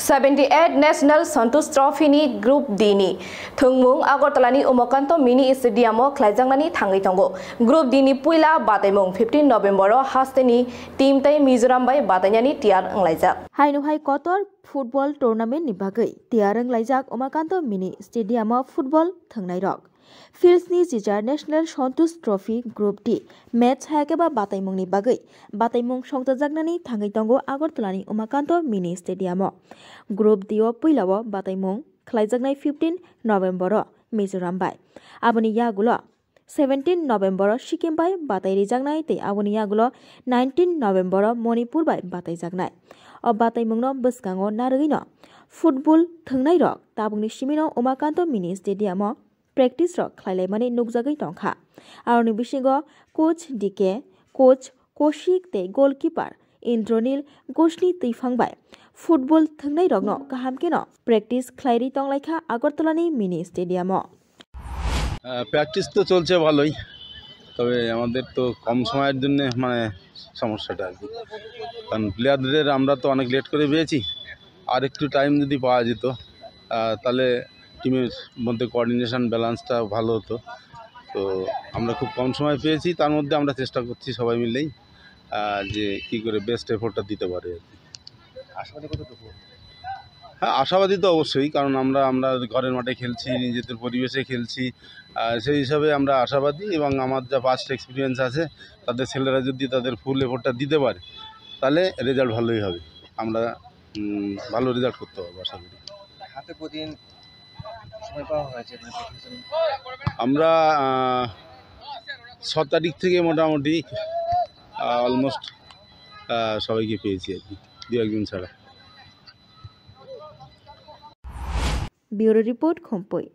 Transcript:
78 National Santos Trophy ni Group D ni thungmung Agartala ni Umakanto Mini Stadium o khlaijangnani thangai tongo. Group D ni puila bataimung 15 November o hasteni team tai Mizoram bai batainani tiar anglaijak. Hainuhai Kotor football tournament ni bagai tiar anglaijak Umakanto Mini Stadium o football thangnai rok. Fields ni Jijar National Santos Trophy Group D match hakeba bataimung ni bagai bataimung songtajaknani thangai tongo Agartala ni Umakanto Mini Stadium o. Group D o puilao bataimung khlaijaknai 15 November o Mizoram bai aboni yagulo 17 November o Sikkim bai batairijaknai tei aboni yagulo 19 November o Manipur bai bataijaknai o bataimungno bwskango narwino football thangnai rok tabungni simino Umakanto Mini Stadium o practice rok khlailaimani nukjagai tongkha aroni bisingo coach DK coach Koshik tei goalkeeper Indronil Gosni tuifangbai football thangnai rokno kahamkeno practice khlairi tonglaikha Agartala ni Mini Stadium o practice তো চলছে ভালোই, তবে আমাদের তো কম সময়ের জন্য মানে সমস্যাটা আর কি, কারণ প্লেয়ারদের আমরা তো অনেক লেট করে পেয়েছি, আর একটু টাইম যদি পাওয়া যেত তাহলে টিমের মধ্যে কোঅর্ডিনেশন ব্যালেন্সটা ভালো হতো। তো আমরা খুব কম সময় পেয়েছি, তার মধ্যে আমরা চেষ্টা করছি সবাই মিলেই যে কী করে বেস্ট এফোর্টটা দিতে পারে আর কি। আশাবাদী কতটুকু? হ্যাঁ, আশাবাদী তো অবশ্যই, কারণ আমরা ঘরের মাঠে খেলছি, নিজেদের পরিবেশে খেলছি, সেই হিসাবে আমরা আশাবাদী এবং আমার যা পাস্ট এক্সপিরিয়েন্স আছে তাদের ছেলেরা যদি তাদের ফুল এফোর্টটা দিতে পারে তাহলে রেজাল্ট ভালোই হবে, আমরা ভালো রেজাল্ট করতে পারবো আশা করি। হাতে কদিন সময় পাওয়া হয়েছে আমরা 6 তারিখ থেকে মোটামুটি অলমোস্ট সবাইকে পেয়েছি আর কি, দু একদিন ছাড়া। Bureau report খম্পই।